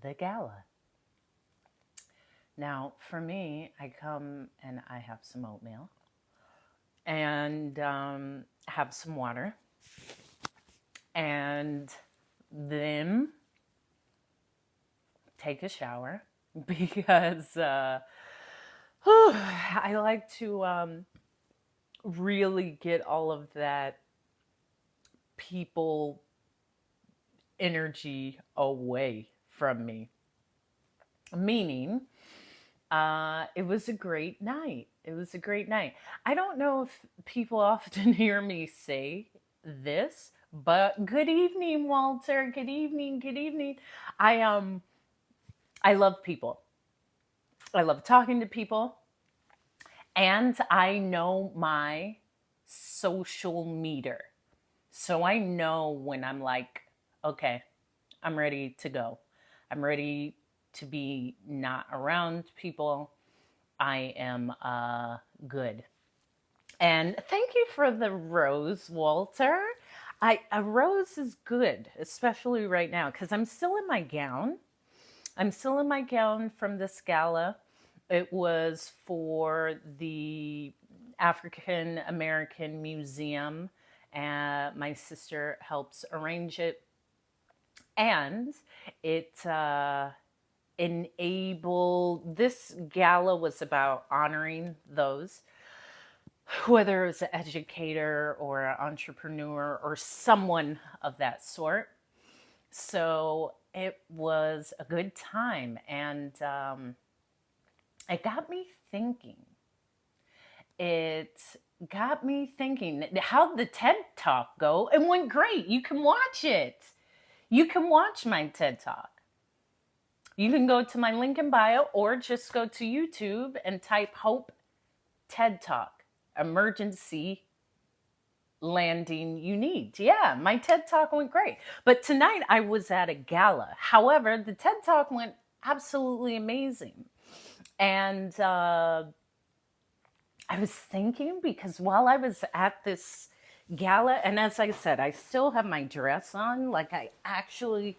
the gala. Now, for me, I come and I have some oatmeal and have some water, and then take a shower because I like to really get all of that people energy away from me. Meaning, it was a great night. It was a great night. I don't know if people often hear me say this, but good evening, Walter. Good evening. Good evening. I I love people. I love talking to people, and I know my social meter. So I know when I'm like, okay, I'm ready to go. I'm ready to be not around people. I am good. And thank you for the rose, Walter. A rose is good, especially right now, because I'm still in my gown. I'm still in my gown from this gala. It was for the African American Museum, and my sister helps arrange it. And it enabled, this gala was about honoring those, whether it was an educator or an entrepreneur or someone of that sort. So it was a good time, and it got me thinking. It got me thinking. How'd the TED Talk go? It went great. You can watch it. You can watch my TED Talk. You can go to my link in bio or just go to YouTube and type Hope TED Talk, emergency landing you need. Yeah, my TED Talk went great. But tonight I was at a gala. However, the TED Talk went absolutely amazing. And I was thinking, because while I was at this gala, and as I said, I still have my dress on, like I actually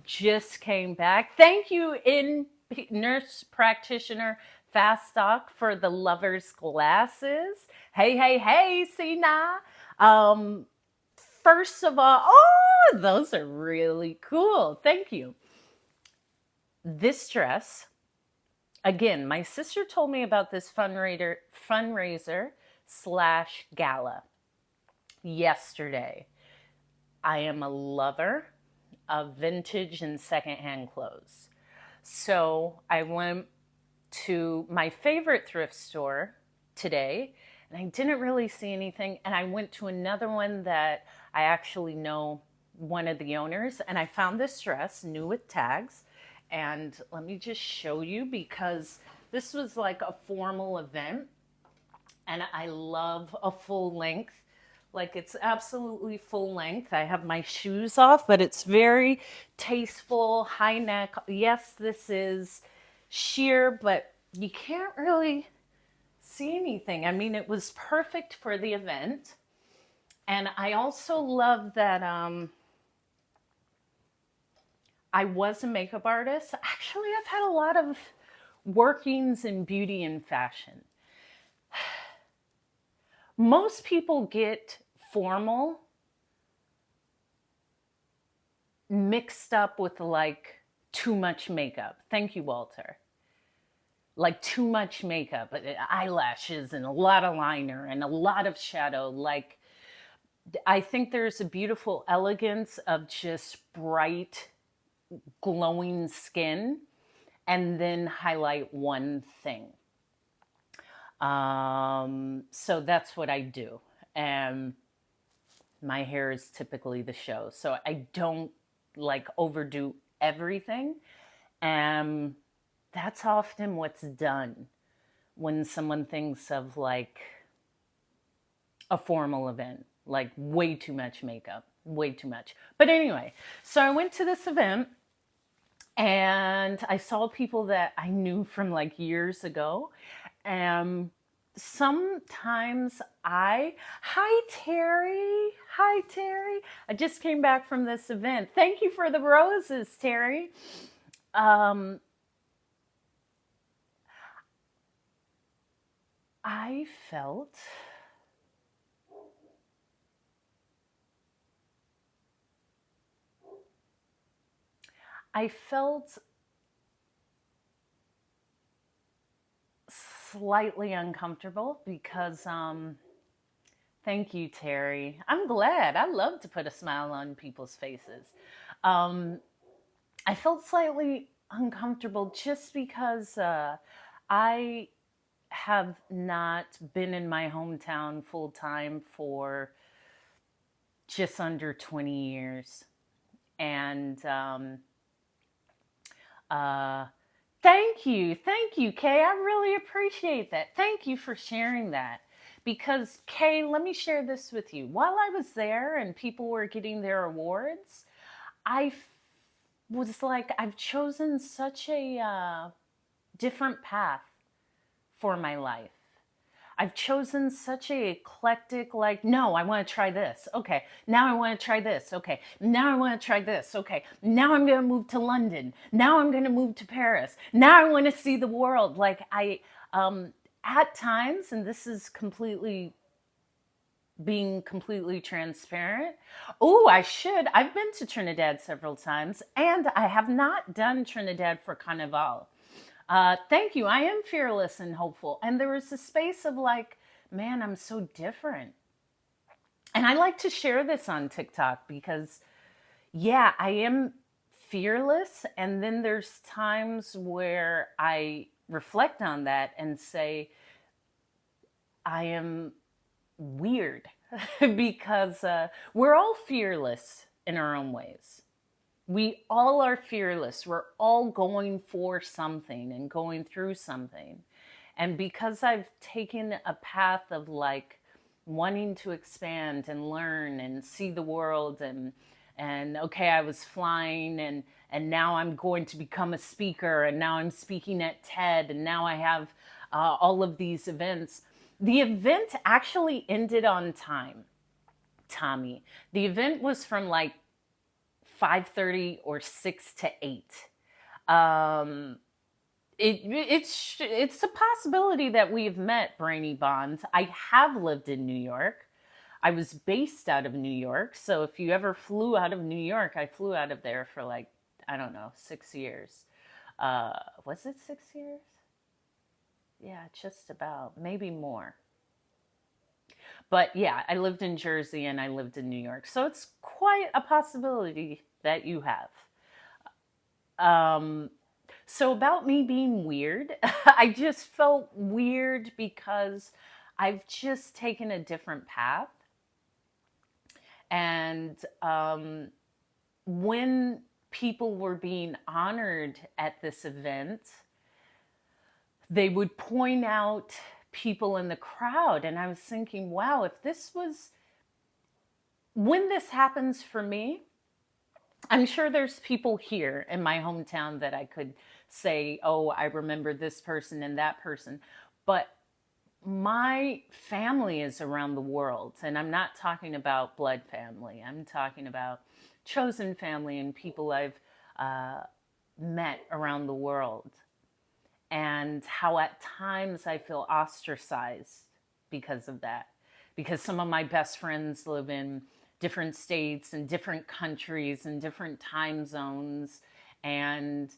just came back. Thank you, in nurse practitioner Fast Stock, for the lover's glasses. Hey, hey, hey, Sina. Um, First of all, oh, those are really cool. Thank you. This dress, again, my sister told me about this fundraiser slash gala yesterday. I am a lover of vintage and secondhand clothes. So I went to my favorite thrift store today, and I didn't really see anything. And I went to another one that I actually know one of the owners, and I found this dress new with tags. And let me just show you, because this was like a formal event, and I love a full length. Like, it's absolutely full length. I have my shoes off, but it's very tasteful, high neck. Yes, this is sheer, but you can't really see anything. I mean, it was perfect for the event. And I also love that I was a makeup artist. Actually, I've had a lot of workings in beauty and fashion. Most people get formal mixed up with like too much makeup. Thank you, Walter. Like too much makeup, eyelashes and a lot of liner and a lot of shadow. Like, I think there's a beautiful elegance of just bright, glowing skin and then highlight one thing. So that's what I do. And my hair is typically the show. So I don't like overdo everything. And that's often what's done when someone thinks of like a formal event, like way too much makeup, way too much. But anyway, so I went to this event and I saw people that I knew from like years ago. And sometimes hi Terry, hi Terry. I just came back from this event. Thank you for the roses, Terry. Um, I felt I felt slightly uncomfortable because thank you, Terry. I'm glad. I love to put a smile on people's faces. Um, I felt slightly uncomfortable just because I have not been in my hometown full time for just under 20 years. And uh, thank you, Kay. I really appreciate that. Thank you for sharing that. Because, Kay, let me share this with you. While I was there and people were getting their awards, was like, I've chosen such a different path for my life. I've chosen such a eclectic, like, no, I want to try this. Okay. Now I want to try this. Okay. Now I want to try this. Okay. Now I'm going to move to London. Now I'm going to move to Paris. Now I want to see the world. Like at times, and this is being completely transparent. Oh, I've been to Trinidad several times and I have not done Trinidad for Carnival. Thank you. I am fearless and hopeful. And there was a space of like, man, I'm so different. And I like to share this on TikTok because, yeah, I am fearless. And then there's times where I reflect on that and say, I am weird because we're all fearless in our own ways. We all are fearless. We're all going for something and going through something. And because I've taken a path of like wanting to expand and learn and see the world and okay, I was flying and now I'm going to become a speaker and now I'm speaking at TED and now I have all of these events. The event actually ended on time, Tommy. The event was from like 5:30 or 6 to 8. Um, it's a possibility that we've met, Brainy Bonds. I have lived in New York. I was based out of New York. So if you ever flew out of New York, I flew out of there for like, I don't know, 6 years. Was it 6 years? Yeah, just about, maybe more. But yeah, I lived in Jersey and I lived in New York. So it's quite a possibility that you have. Um, so about me being weird, I just felt weird because I've just taken a different path. And when people were being honored at this event, they would point out people in the crowd. And I was thinking, wow, when this happens for me, I'm sure there's people here in my hometown that I could say, oh, I remember this person and that person. But my family is around the world. And I'm not talking about blood family, I'm talking about chosen family and people I've met around the world. And how at times I feel ostracized because of that. Because some of my best friends live in different states and different countries and different time zones. And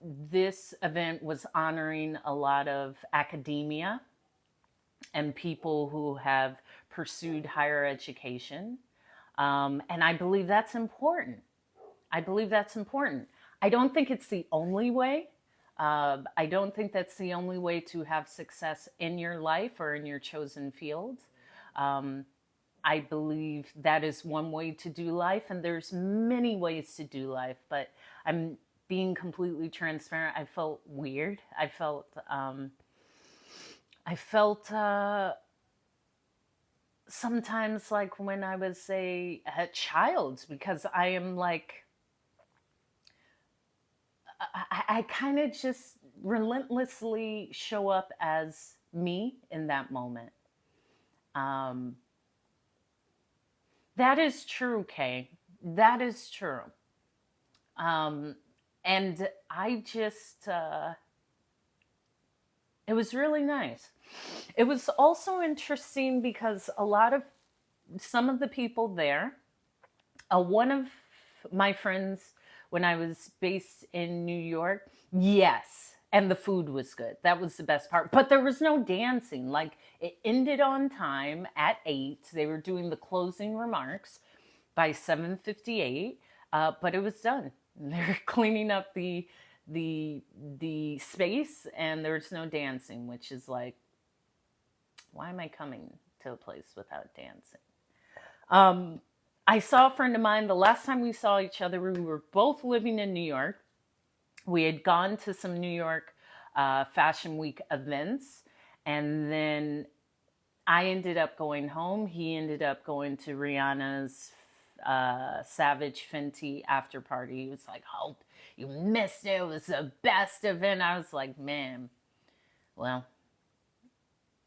this event was honoring a lot of academia and people who have pursued higher education. And I believe that's important. I believe that's important. I don't think it's the only way. I don't think that's the only way to have success in your life or in your chosen field. Um, I believe that is one way to do life, and there's many ways to do life. But I'm being completely transparent. I felt weird. I felt sometimes like when I was a child, because I am like I kind of just relentlessly show up as me in that moment. Um, that is true, Kay. That is true. Um, And I just, it was really nice. It was also interesting because some of the people there, one of my friends, when I was based in New York, yes, and the food was good. That was the best part. But there was no dancing. Like, it ended on time at 8. They were doing the closing remarks by 7:58, but it was done. They were cleaning up the space, and there was no dancing, which is like, why am I coming to a place without dancing? Um, I saw a friend of mine the last time we saw each other. We were both living in New York. We had gone to some New York Fashion Week events, and then I ended up going home. He ended up going to Rihanna's Savage Fenty after party. He was like, "Oh, you missed it. It was the best event." I was like, "Man, well,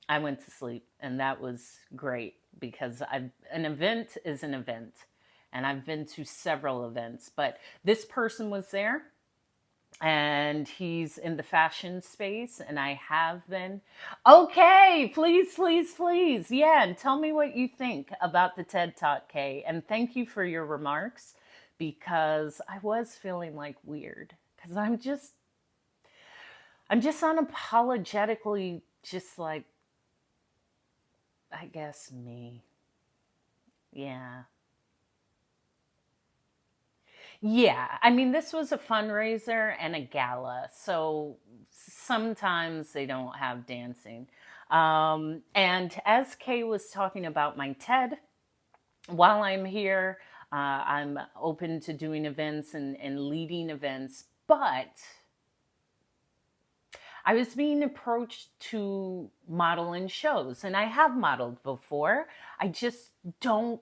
I went to sleep, and that was great because an event is an event, and I've been to several events, but this person was there, and he's in the fashion space, and I have been. Okay, please, please, please, yeah, and tell me what you think about the TED Talk, Kay, and thank you for your remarks because I was feeling like weird because I'm just unapologetically just like, I guess me. Yeah. Yeah. I mean, this was a fundraiser and a gala. So sometimes they don't have dancing. And as Kay was talking about my TED, while I'm here, I'm open to doing events and leading events. But I was being approached to model in shows, and I have modeled before. I just don't,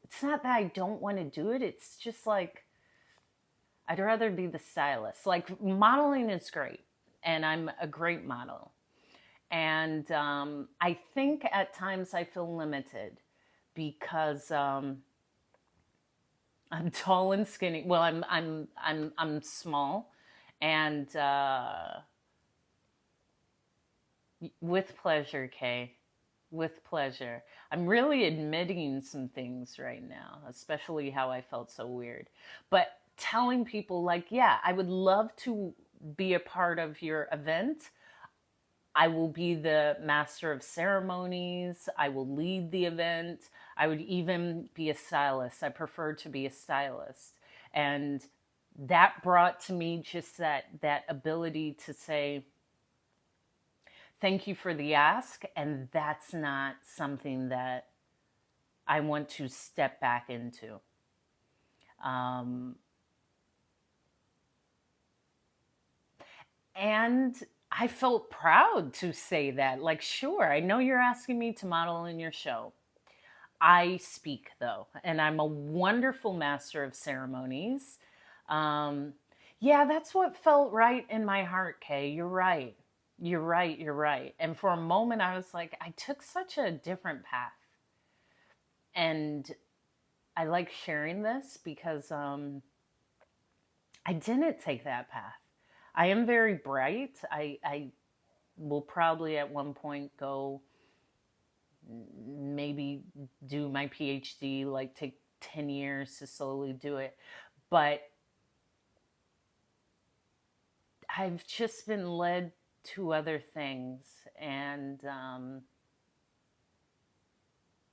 it's not that I don't want to do it. It's just like, I'd rather be the stylist. Like, modeling is great, and I'm a great model. And I think at times I feel limited because I'm tall and skinny. Well, I'm small, and with pleasure, Kay. With pleasure. I'm really admitting some things right now, especially how I felt so weird. But telling people, like, yeah, I would love to be a part of your event. I will be the master of ceremonies. I will lead the event. I would even be a stylist. I prefer to be a stylist. And that brought to me just that ability to say, thank you for the ask. And that's not something that I want to step back into. And I felt proud to say that. Like, sure, I know you're asking me to model in your show. I speak, though, and I'm a wonderful master of ceremonies. Um, yeah, that's what felt right in my heart, Kay. You're right. You're right. You're right. And for a moment, I was like, I took such a different path. And I like sharing this because I didn't take that path. I am very bright. I will probably at one point go maybe do my PhD, like take 10 years to slowly do it. But I've just been led to other things. And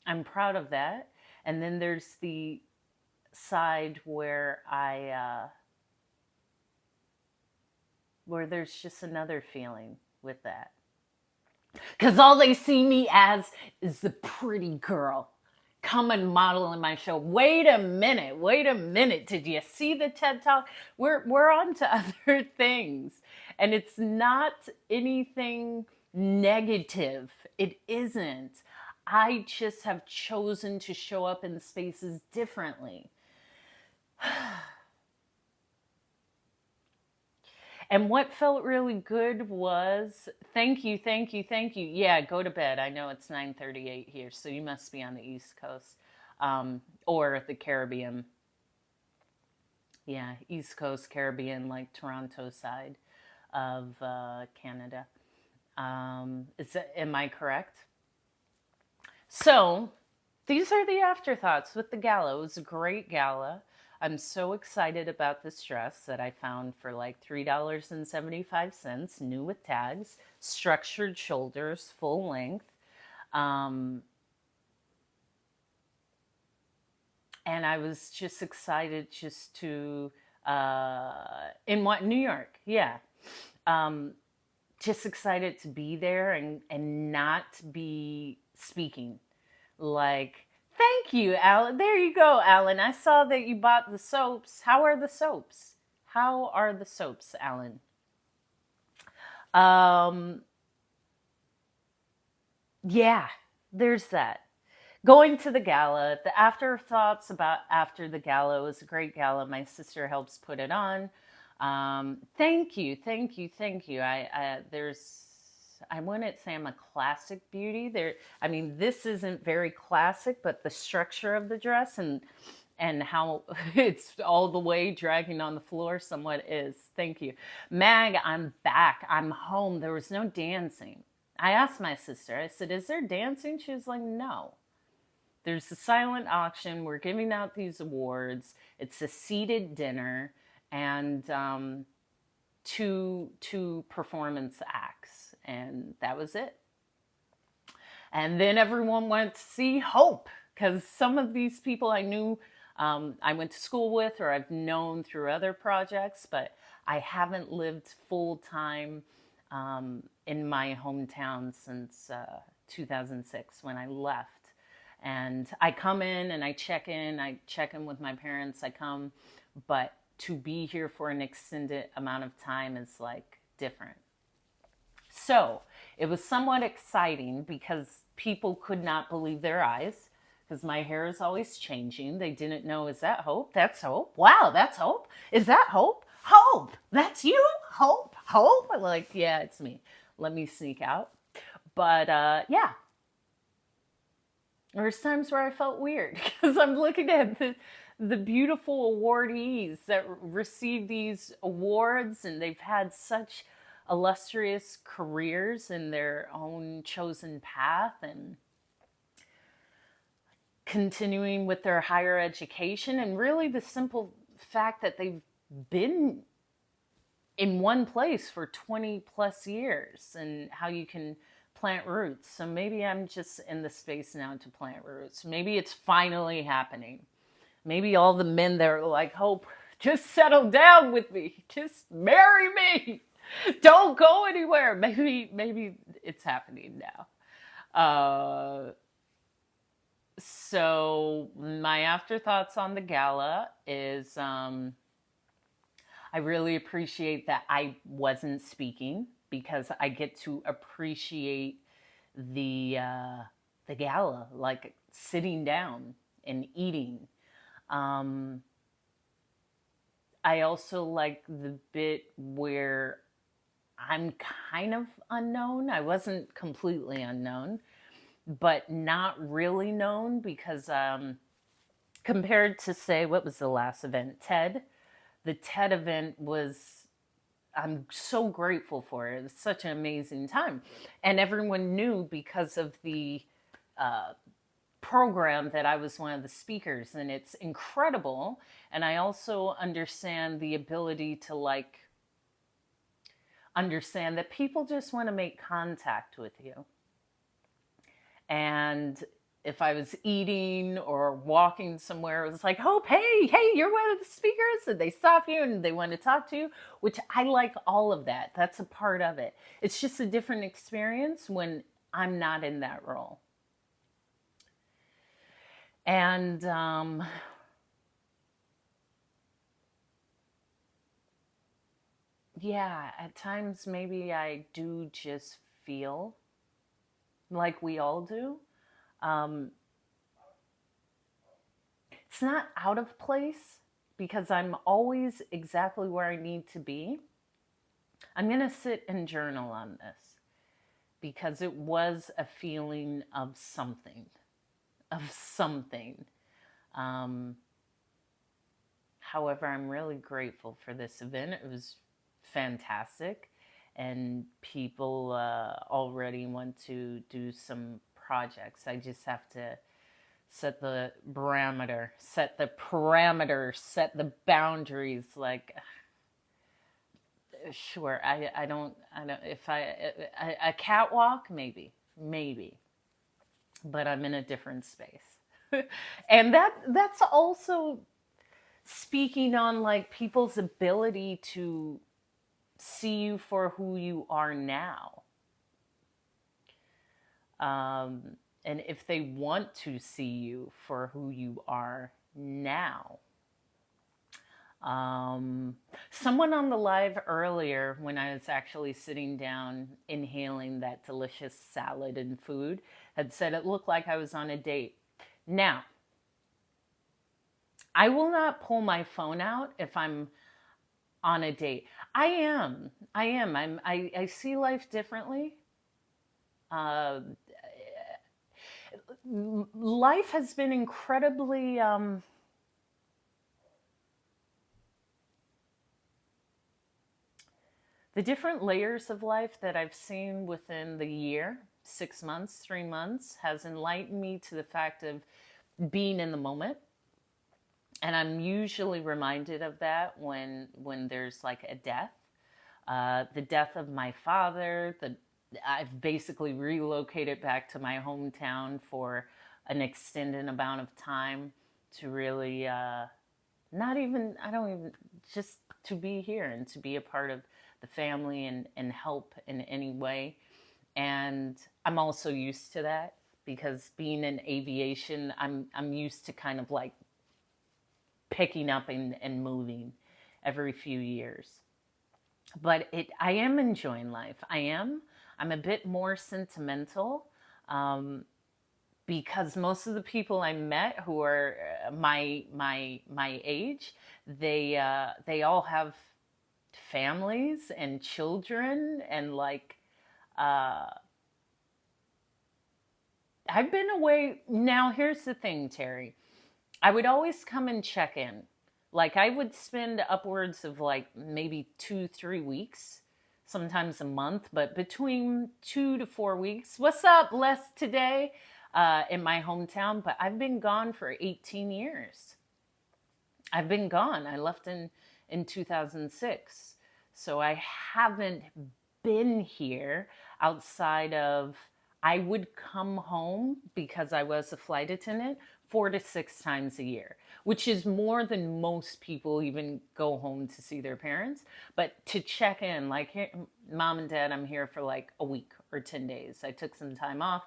I'm proud of that. And then there's the side where where there's just another feeling with that. Because all they see me as is the pretty girl. Come and model in my show. Wait a minute. Wait a minute. Did you see the TED Talk? We're on to other things. And it's not anything negative. It isn't. I just have chosen to show up in spaces differently. And what felt really good was, thank you, thank you, thank you. Yeah, go to bed. I know it's 9:38 here, so you must be on the East Coast or the Caribbean. Yeah, East Coast Caribbean, like Toronto side of Canada. Am I correct? So these are the afterthoughts with the gala. It was a great gala. I'm so excited about this dress that I found for like $3.75, new with tags, structured shoulders, full length. Um, and I was just excited just to, in what, New York, yeah. Um, just excited to be there and not be speaking. Like, thank you, Alan. There you go, Alan. I saw that you bought the soaps. How are the soaps? How are the soaps, Alan? Um, yeah, there's that. Going to the gala, the afterthoughts about after the gala. It was a great gala. My sister helps put it on. Thank you, thank you, thank you. I wouldn't say I'm a classic beauty. I mean, this isn't very classic, but the structure of the dress and how it's all the way dragging on the floor somewhat is. Thank you. Mag, I'm back. I'm home. There was no dancing. I asked my sister, I said, is there dancing? She was like, no. There's a silent auction. We're giving out these awards. It's a seated dinner and two performance acts. And that was it. And then everyone went to see Hope because some of these people I knew I went to school with or I've known through other projects, but I haven't lived full time in my hometown since 2006 when I left. And I come in, I check in with my parents, I come, but to be here for an extended amount of time is like different. So it was somewhat exciting because people could not believe their eyes because my hair is always changing. They didn't know, is that Hope? That's Hope. Wow, that's Hope. Is that Hope? Hope, that's you? Hope, Hope? I'm like, yeah, it's me. Let me sneak out. But yeah, there's times where I felt weird because I'm looking at the beautiful awardees that receive these awards and they've had such illustrious careers in their own chosen path and continuing with their higher education and really the simple fact that they've been in one place for 20 plus years and how you can plant roots. So maybe I'm just in the space now to plant roots. Maybe it's finally happening. Maybe all the men that are like, Hope, just settle down with me. Just marry me. Don't go anywhere. Maybe it's happening now. So my afterthoughts on the gala is I really appreciate that I wasn't speaking because I get to appreciate the gala, like sitting down and eating. I also like the bit where I'm kind of unknown. I wasn't completely unknown, but not really known because compared to, say, what was the last event? TED. The TED event was, I'm so grateful for it. It was such an amazing time. And everyone knew because of the program that I was one of the speakers, and it's incredible. And I also understand the ability to like understand that people just want to make contact with you. And if I was eating or walking somewhere, it was like, Hope, hey, you're one of the speakers. And they stop you and they want to talk to you, which I like all of that. That's a part of it. It's just a different experience when I'm not in that role. And yeah, at times maybe I do just feel like we all do. It's not out of place because I'm always exactly where I need to be. I'm going to sit and journal on this because it was a feeling of something. However, I'm really grateful for this event. It was fantastic, and people already want to do some projects. I just have to set the parameters, set the boundaries. Like, sure, I don't, if a catwalk, maybe, but I'm in a different space. And that's also speaking on like people's ability to see you for who you are now. And if they want to see you for who you are now. Someone on the live earlier, when I was actually sitting down inhaling that delicious salad and food, had said it looked like I was on a date. Now, I will not pull my phone out if I'm on a date. I am. I see life differently. Life has been incredibly the different layers of life that I've seen within the year, 6 months, 3 months, has enlightened me to the fact of being in the moment. And I'm usually reminded of that when there's like a death. The death of my father, I've basically relocated back to my hometown for an extended amount of time to really just to be here and to be a part of the family and help in any way. And I'm also used to that because being in aviation, I'm used to kind of like picking up and moving every few years. But I am enjoying life. I'm a bit more sentimental because most of the people I met who are my age, they all have families and children, and like I've been away. Now here's the thing, Terry. I would always come and check in. Like I would spend upwards of like maybe 2-3 weeks, sometimes a month, but between 2 to 4 weeks. What's up, Les, today in my hometown? But I've been gone for 18 years. I've been gone. I left in 2006. So I haven't been here outside of, I would come home because I was a flight attendant 4 to 6 times a year, which is more than most people even go home to see their parents. But to check in, like, hey, Mom and Dad, I'm here for like a week or 10 days. I took some time off.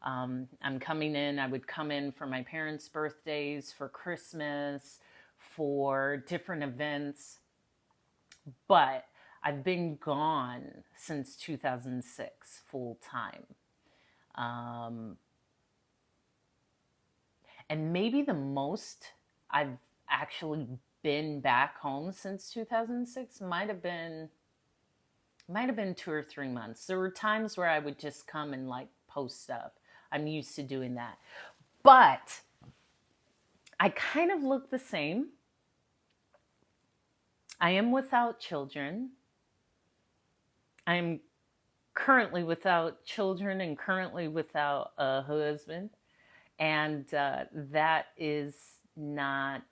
I'm coming in. I would come in for my parents' birthdays, for Christmas, for different events. But I've been gone since 2006 full time. And maybe the most I've actually been back home since 2006 might have been 2 or 3 months. There were times where I would just come and like post up. I'm used to doing that. But I kind of look the same. I am without children. I am currently without children and currently without a husband. And that is not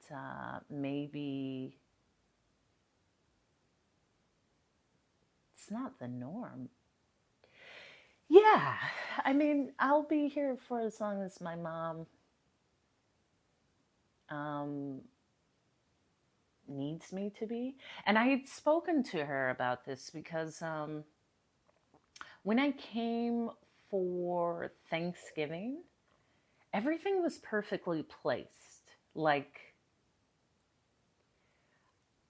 maybe, it's not the norm. Yeah, I mean, I'll be here for as long as my mom needs me to be. And I had spoken to her about this because when I came for Thanksgiving, everything was perfectly placed. Like,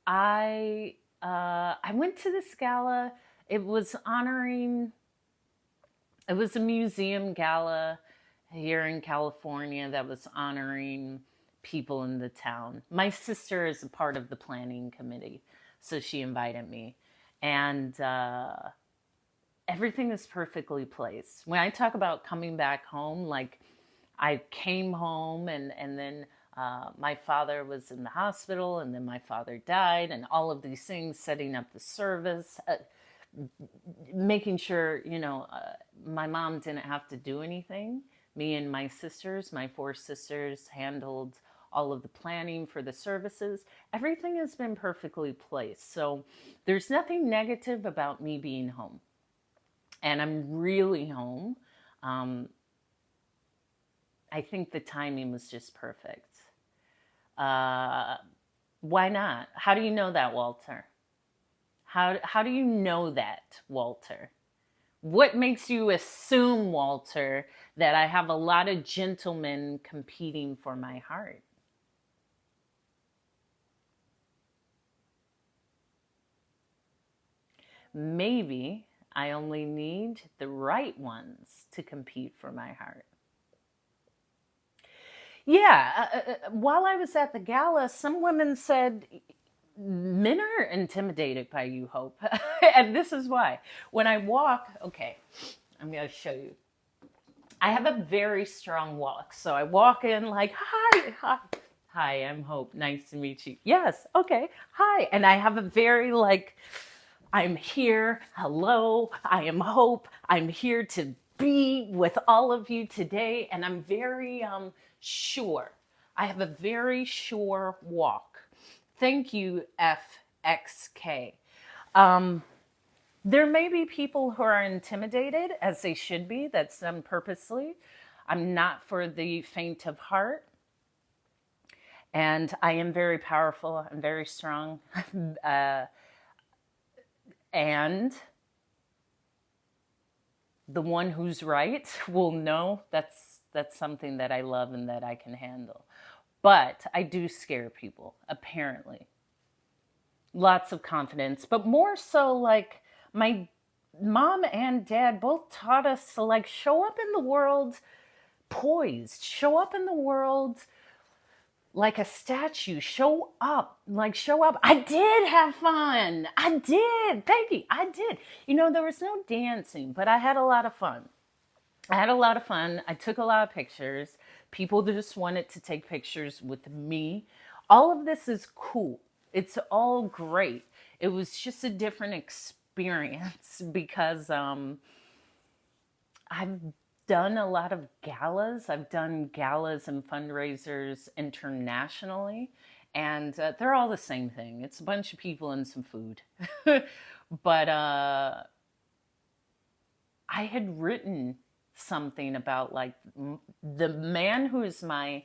I went to this gala. It was a museum gala here in California that was honoring people in the town. My sister is a part of the planning committee, so she invited me. And everything is perfectly placed. When I talk about coming back home, like I came home and then My father was in the hospital, and then my father died, and all of these things, setting up the service, making sure, my mom didn't have to do anything. Me and my sisters, my 4 sisters, handled all of the planning for the services. Everything has been perfectly placed. So there's nothing negative about me being home. And I'm really home. I think the timing was just perfect. Why not? How do you know that, Walter? How do you know that, Walter? What makes you assume, Walter, that I have a lot of gentlemen competing for my heart? Maybe I only need the right ones to compete for my heart. Yeah, while I was at the gala, some women said, men are intimidated by you, Hope. And this is why. When I walk, okay, I'm going to show you. I have a very strong walk. So I walk in like, hi, I'm Hope. Nice to meet you. Yes, okay, hi. And I have a very like, I'm here. Hello, I am Hope. I'm here to be with all of you today. And I'm very sure. I have a very sure walk. Thank you, FXK. There may be people who are intimidated, as they should be. That's done purposely. I'm not for the faint of heart. And I am very powerful. I'm very strong. And the one who's right will know that's something that I love and that I can handle. But I do scare people, apparently. Lots of confidence, but more so like my mom and dad both taught us to like show up in the world poised, show up in the world like a statue, show up. I did have fun. I did, baby, I did. There was no dancing, but I had a lot of fun. I took a lot of pictures. People just wanted to take pictures with me. All of this is cool. It's all great. It was just a different experience because I've done a lot of galas. I've done galas and fundraisers internationally, and they're all the same thing. It's a bunch of people and some food. But I had written something about like the man who is my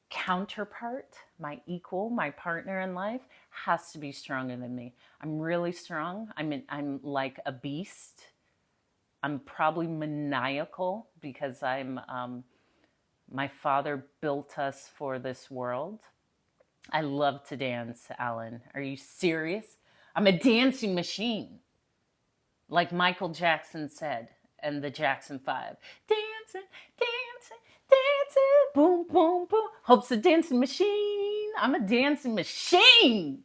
counterpart, my equal, my partner in life has to be stronger than me. I'm really strong. I'm like a beast. I'm probably maniacal because my father built us for this world. I love to dance, Alan. Are you serious? I'm a dancing machine. Like Michael Jackson said, and the Jackson 5. Dancing, dancing, dancing, boom, boom, boom. Hope's a dancing machine. I'm a dancing machine.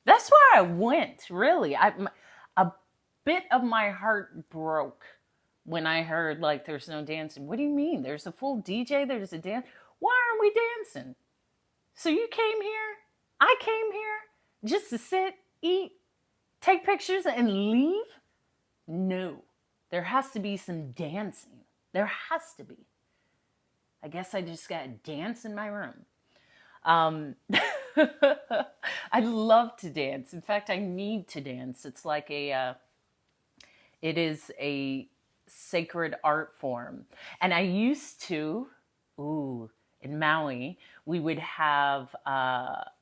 That's where I went, really. A bit of my heart broke when I heard, like, there's no dancing. What do you mean? There's a full DJ, there's a dance. Why aren't we dancing? So you came here, I came here just to sit, eat, take pictures, and leave? No. There has to be some dancing. There has to be. I guess I just got to dance in my room. I love to dance. In fact, I need to dance. It's like it is a sacred art form. And I used to, in Maui, we would have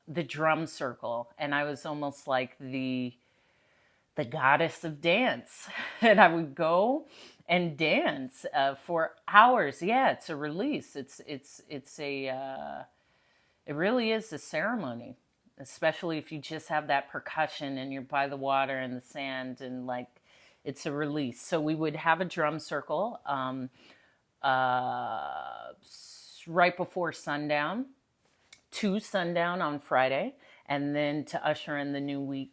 the drum circle. And I was almost like the goddess of dance. And I would go and dance for hours. Yeah, it's a release. It really is a ceremony, especially if you just have that percussion and you're by the water and the sand and like it's a release. So we would have a drum circle right before sundown, to sundown on Friday, and then to usher in the new week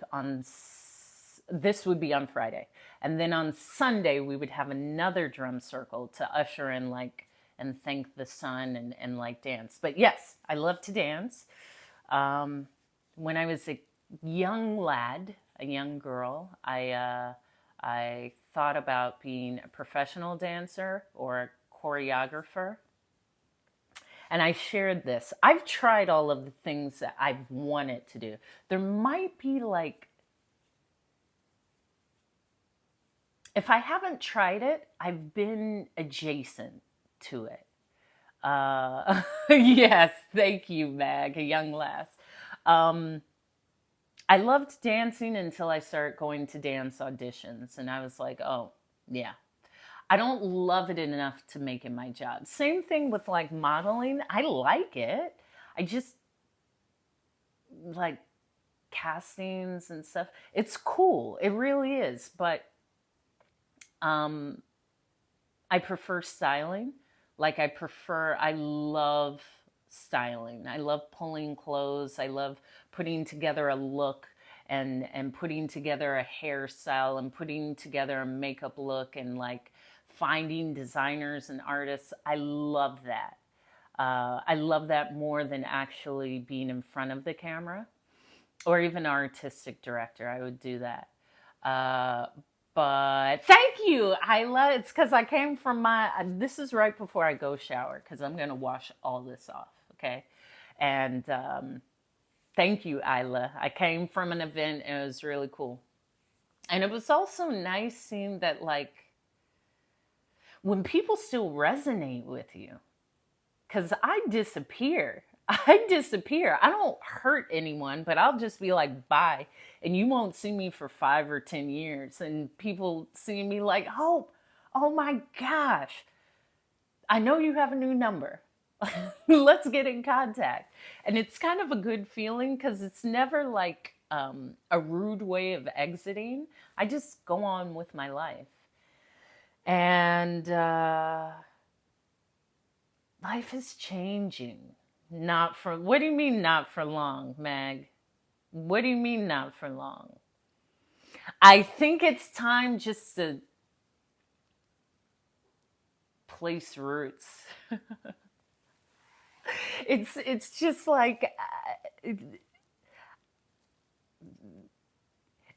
this would be on Friday. And then on Sunday, we would have another drum circle to usher in like and thank the sun and like dance. But yes, I love to dance. When I was a young lad, a young girl, I thought about being a professional dancer or a choreographer. And I shared this. I've tried all of the things that I've wanted to do. There might be like, if I haven't tried it, I've been adjacent to it. Yes, thank you, Mag, a young lass. I loved dancing until I started going to dance auditions. And I was like, oh, yeah, I don't love it enough to make it my job. Same thing with like modeling. I like it. I just like castings and stuff. It's cool. It really is. But I prefer styling. I love styling. I love pulling clothes. I love putting together a look and putting together a hairstyle and putting together a makeup look and like finding designers and artists. I love that. I love that more than actually being in front of the camera or even artistic director. I would do that. But thank you. It's because I came from this is right before I go shower because I'm going to wash all this off. Okay. And thank you, Isla. I came from an event and it was really cool. And it was also nice seeing that, like, when people still resonate with you, because I disappear. I don't hurt anyone, but I'll just be like, bye. And you won't see me for 5 or 10 years. And people see me like, oh my gosh, I know you have a new number. Let's get in contact. And it's kind of a good feeling because it's never like a rude way of exiting. I just go on with my life. And life is changing. What do you mean not for long, Meg? What do you mean not for long? I think it's time just to place roots. It's just like,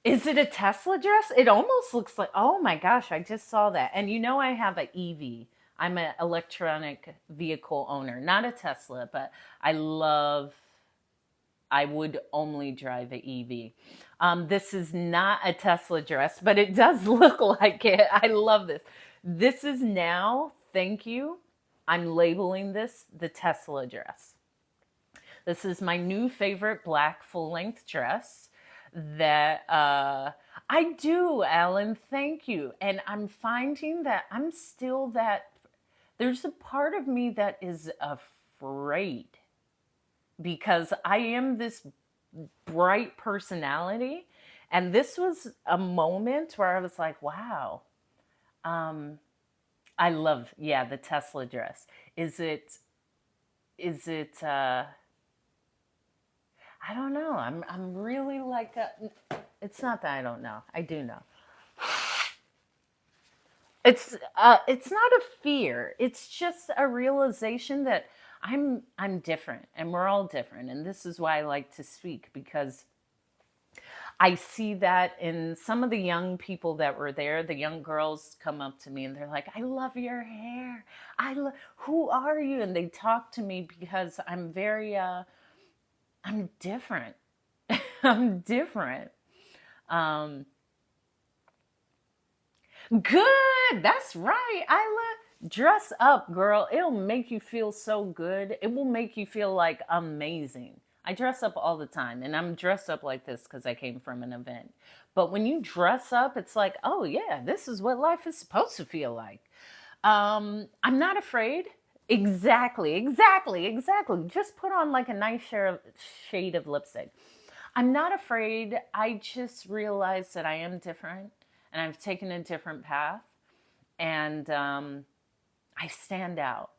is it a Tesla dress? It almost looks like, oh my gosh, I just saw that. And you know I have an EV. I'm an electronic vehicle owner, not a Tesla, but I would only drive an EV. This is not a Tesla dress, but it does look like it. I love this. This is now, thank you. I'm labeling this the Tesla dress. This is my new favorite black full-length dress that I do, Alan. Thank you. And I'm finding that I'm still that. There's a part of me that is afraid because I am this bright personality. And this was a moment where I was like, wow, I love, the Tesla dress. Is it, I don't know. I'm really like, it's not that I don't know. I do know. It's not a fear. It's just a realization that I'm different and we're all different. And this is why I like to speak, because I see that in some of the young people that were there. The young girls come up to me and they're like, I love your hair. Who are you? And they talk to me because I'm very, I'm different. I'm different. Good. That's right. Dress up, girl. It'll make you feel so good. It will make you feel like amazing. I dress up all the time, and I'm dressed up like this because I came from an event. But when you dress up, it's like, oh yeah, this is what life is supposed to feel like. I'm not afraid. Exactly. Just put on like a nice shade of lipstick. I'm not afraid. I just realized that I am different and I've taken a different path, and I stand out.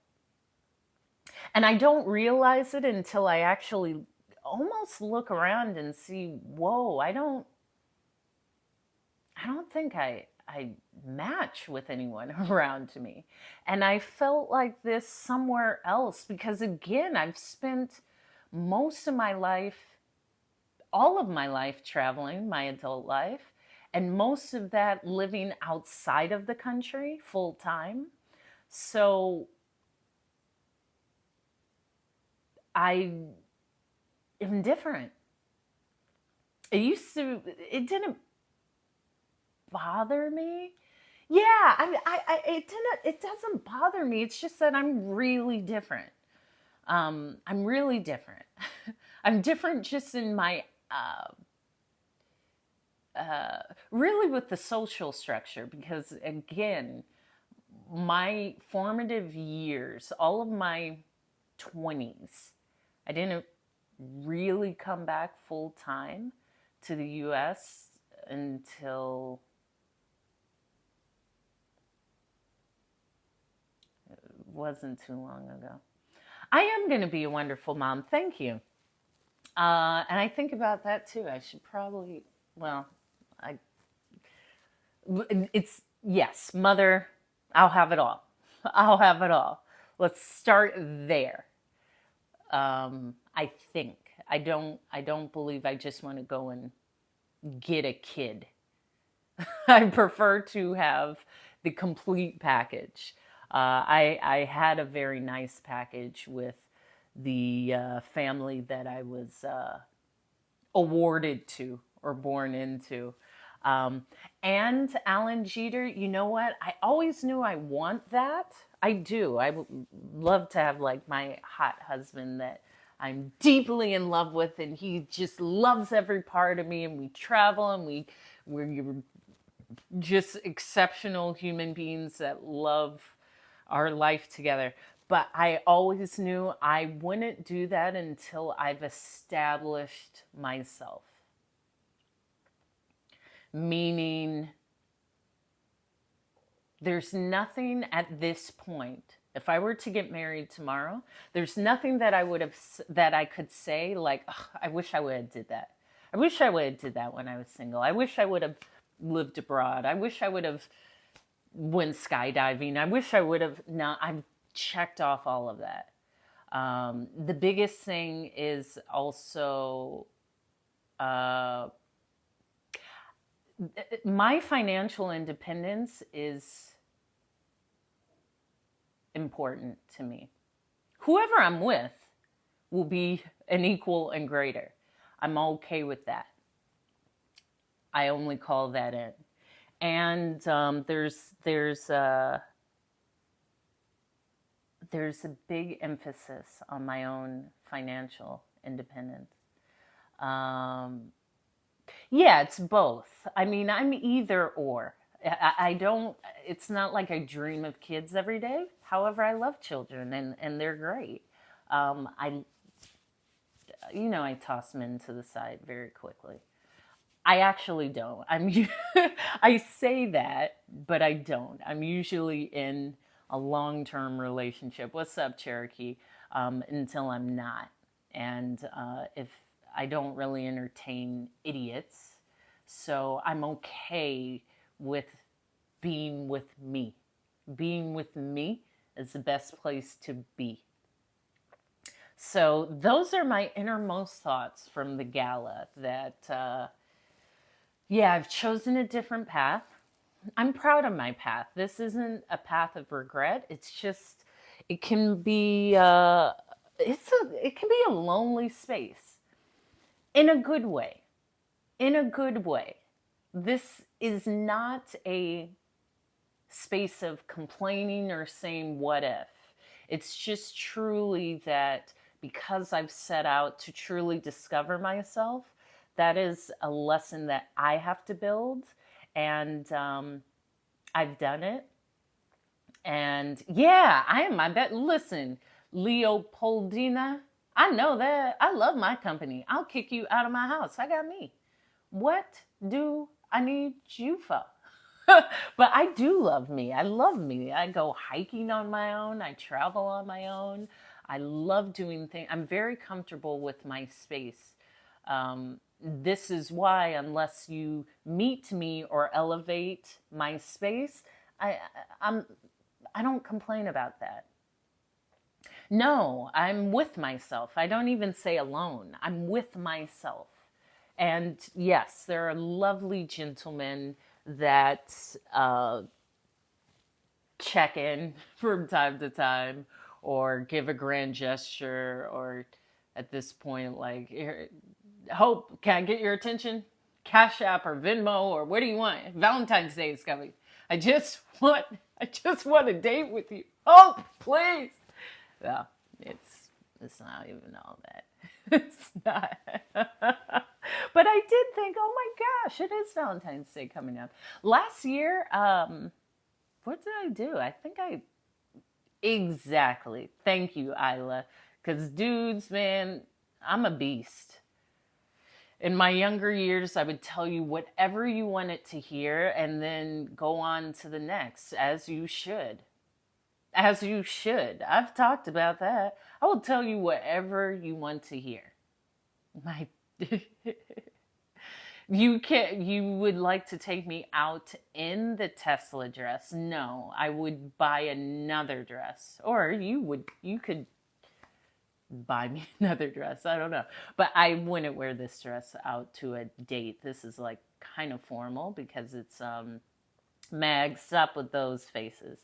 And I don't realize it until I actually almost look around and see, whoa, I don't think I I match with anyone around me. And I felt like this somewhere else because, again, I've spent most of my life, all of my life traveling, my adult life, and most of that living outside of the country full time. So I am different. It didn't bother me. Yeah, it doesn't bother me. It's just that I'm really different. I'm really different. I'm different just in my, really with the social structure, because again, my formative years, all of my 20s, I didn't really come back full time to the US until it wasn't too long ago. I am going to be a wonderful mom. Thank you. And I think about that too. I should probably, well, it's, yes, mother, I'll have it all. I'll have it all. Let's start there. I think I don't believe I just want to go and get a kid. I prefer to have the complete package. I had a very nice package with the family that I was awarded to or born into. And Alan Jeter, you know what? I always knew I want that. I do. I would love to have like my hot husband that I'm deeply in love with, and he just loves every part of me, and we travel, and we're just exceptional human beings that love our life together. But I always knew I wouldn't do that until I've established myself. Meaning, there's nothing at this point. If I were to get married tomorrow, there's nothing that I could say like, I wish I would have did that. I wish I would have did that when I was single. I wish I would have lived abroad. I wish I would have went skydiving. I wish I would have. No, I've checked off all of that. The biggest thing is also my financial independence is important to me. Whoever I'm with will be an equal and greater. I'm okay with that. I only call that in. And there's a big emphasis on my own financial independence. Yeah, it's both. I mean, I'm either or. I don't, it's not like I dream of kids every day. However, I love children and they're great. I toss them into the side very quickly. I actually don't. I say that, but I don't. I'm usually in a long-term relationship. What's up, Cherokee? Until I'm not. And if I don't really entertain idiots, so I'm okay with being with me. Being with me is the best place to be. So those are my innermost thoughts from the gala that, I've chosen a different path. I'm proud of my path. This isn't a path of regret. It's just, it can be, it can be a lonely space in a good way. In a good way. This is not a space of complaining or saying what if. It's just truly that because I've set out to truly discover myself, that is a lesson that I have to build. And I've done it. And yeah, I am my bet. Listen, Leopoldina, I know that. I love my company. I'll kick you out of my house. I got me. What do I need you for? But I do love me. I love me. I go hiking on my own. I travel on my own. I love doing things. I'm very comfortable with my space. this is why, unless you meet me or elevate my space, I, I'm, I don't complain about that. No, I'm with myself. I don't even say alone. I'm with myself. And yes, there are lovely gentlemen that check in from time to time or give a grand gesture, or at this point, like, Hope, can I get your attention? Cash App or Venmo, or what do you want? Valentine's Day is coming. I just want I just want a date with you. Hope, please. Yeah, it's not even all that. It's not. But I did think, oh my gosh, it is Valentine's Day coming up. Last year, what did I do? I think I exactly. Thank you, Isla. Because dudes, man, I'm a beast. In my younger years, I would tell you whatever you wanted to hear and then go on to the next, as you should. As you should. I've talked about that. I will tell you whatever you want to hear. My you would like to take me out in the Tesla dress. No, I would buy another dress. Or you could buy me another dress. I don't know. But I wouldn't wear this dress out to a date. This is like kind of formal because it's Mag, stop with those faces.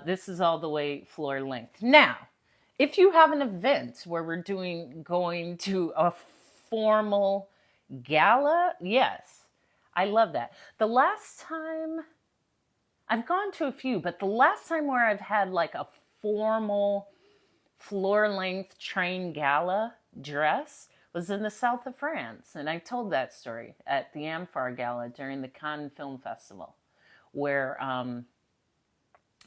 This is all the way floor length. Now, if you have an event where we're going to a formal gala, yes, I love that. The last time, I've gone to a few, but the last time where I've had like a formal floor length train gala dress was in the south of France. And I told that story at the Amphar Gala during the Cannes Film Festival, where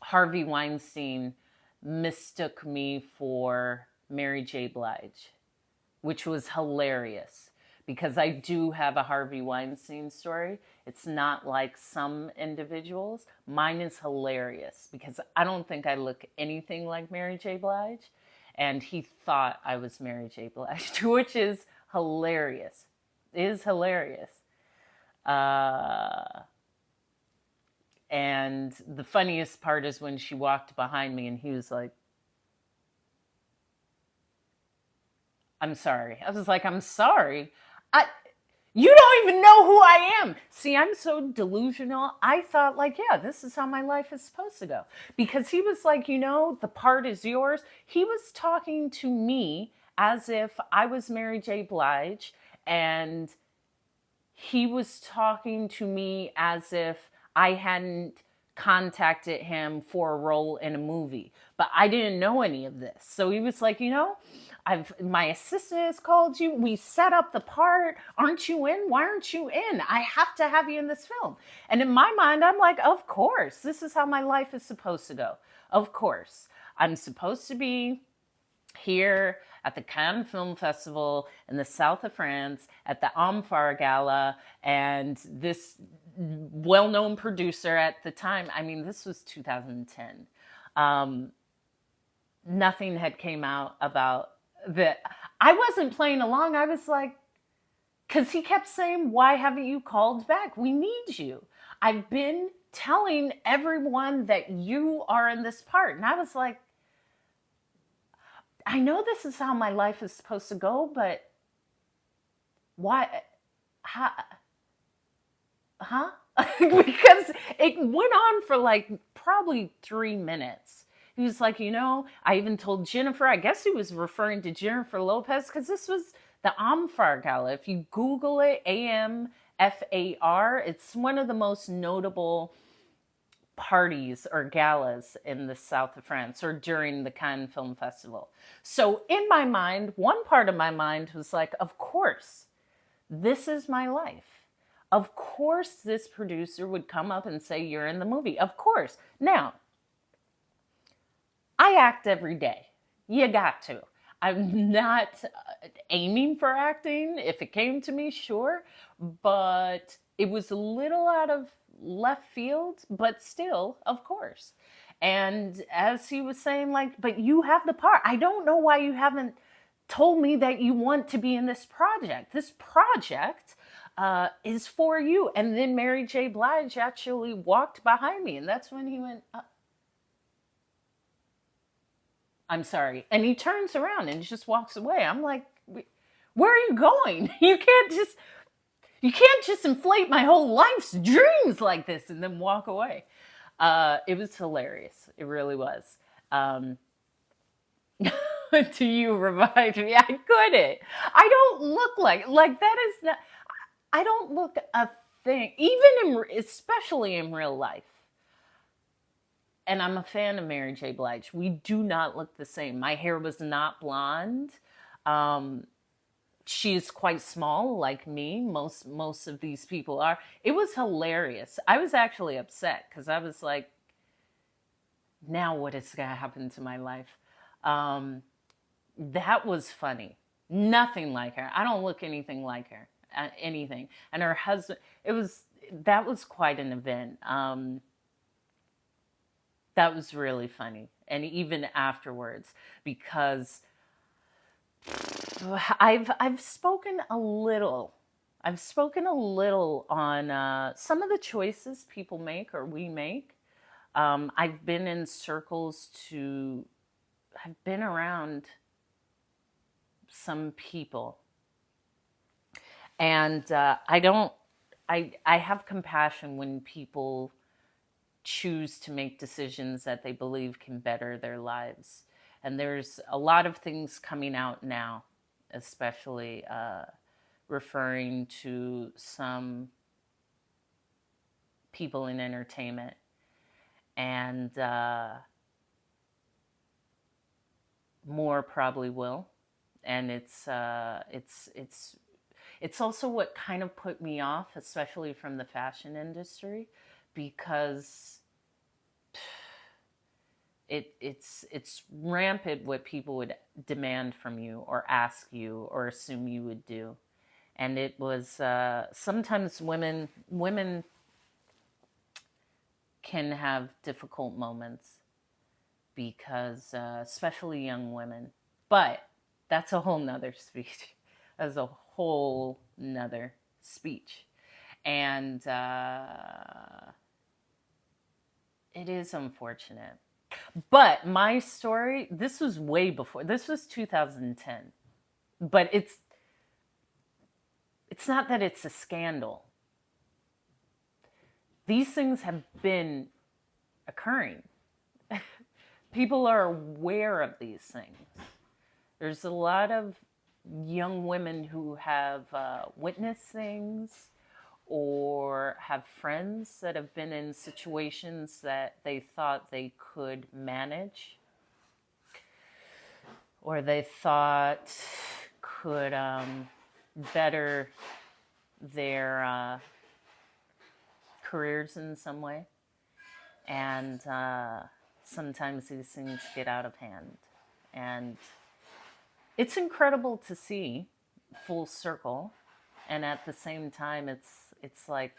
Harvey Weinstein mistook me for Mary J. Blige, which was hilarious because I do have a Harvey Weinstein story. It's not like some individuals. Mine is hilarious because I don't think I look anything like Mary J. Blige. And he thought I was Mary J. Blige, which is hilarious. Is hilarious. And the funniest part is when she walked behind me and he was like, I'm sorry. I was like, I'm sorry. You don't even know who I am. See, I'm so delusional. I thought like, yeah, this is how my life is supposed to go. Because he was like, the part is yours. He was talking to me as if I was Mary J. Blige, and he was talking to me as if I hadn't contacted him for a role in a movie. But I didn't know any of this. So he was like, my assistant has called you. We set up the part. Aren't you in? Why aren't you in? I have to have you in this film. And in my mind, I'm like, of course. This is how my life is supposed to go. Of course. I'm supposed to be here at the Cannes Film Festival in the south of France at the Amphar Gala. And this well-known producer at the time, this was 2010. Nothing had came out about that. I wasn't playing along. I was like, because he kept saying, why haven't you called back? We need you. I've been telling everyone that you are in this part. And I was like, I know this is how my life is supposed to go, but why? Huh? Because it went on for like probably 3 minutes. He was like, I even told Jennifer, I guess he was referring to Jennifer Lopez, because this was the Amphar Gala. If you Google it, AMFAR, it's one of the most notable parties or galas in the south of France, or during the Cannes Film Festival. So in my mind, one part of my mind was like, of course, this is my life. Of course, this producer would come up and say, you're in the movie. Of course. Now, I act every day. You got to. I'm not aiming for acting. If it came to me, sure. But it was a little out of left field, but still, of course. And as he was saying, like, but you have the part. I don't know why you haven't told me that you want to be in this project. This project is for you. And then Mary J. Blige actually walked behind me. And that's when he went, I'm sorry. And he turns around and just walks away. I'm like, where are you going? You can't just inflate my whole life's dreams like this and then walk away. It was hilarious. It really was. To you revive me. I couldn't. I don't look like that is not. I don't look a thing, especially in real life. And I'm a fan of Mary J. Blige. We do not look the same. My hair was not blonde. She's quite small, like me. Most of these people are. It was hilarious. I was actually upset because I was like, now what is going to happen to my life? That was funny. Nothing like her. I don't look anything like her. Anything. And her husband, that was quite an event. That was really funny. And even afterwards, because I've spoken a little on some of the choices people make or we make. I've been in circles I've been around some people, and I have compassion when people choose to make decisions that they believe can better their lives. And there's a lot of things coming out now, especially referring to some people in entertainment. And more probably will. And it's also what kind of put me off, especially from the fashion industry, because it's rampant what people would demand from you or ask you or assume you would do. And it was sometimes women can have difficult moments because especially young women. But that's a whole nother speech. That's a whole nother speech. And it is unfortunate. But my story, this was way before. This was 2010. But it's not that it's a scandal. These things have been occurring. People are aware of these things. There's a lot of young women who have witnessed things or have friends that have been in situations that they thought they could manage or they thought could better their careers in some way. And sometimes these things get out of hand. And it's incredible to see full circle. And at the same time, it's like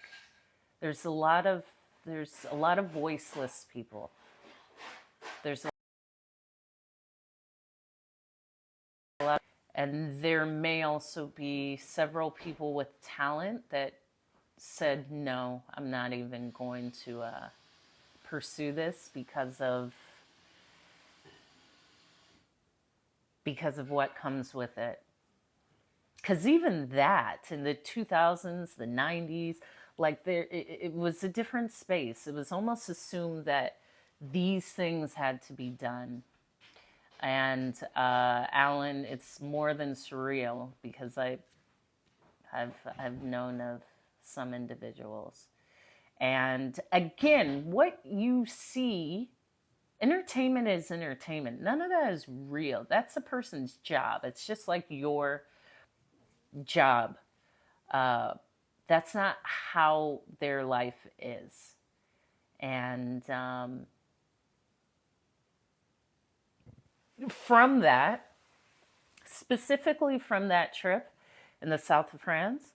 there's a lot of voiceless people. And there may also be several people with talent that said, no, I'm not even going to pursue this because of what comes with it. Because even that, in the 2000s, the 90s, like it was a different space. It was almost assumed that these things had to be done. And Alan, it's more than surreal because I've known of some individuals. And again, what you see, entertainment is entertainment. None of that is real. That's a person's job. It's just like your job. That's not how their life is. And from that, specifically from that trip in the south of France,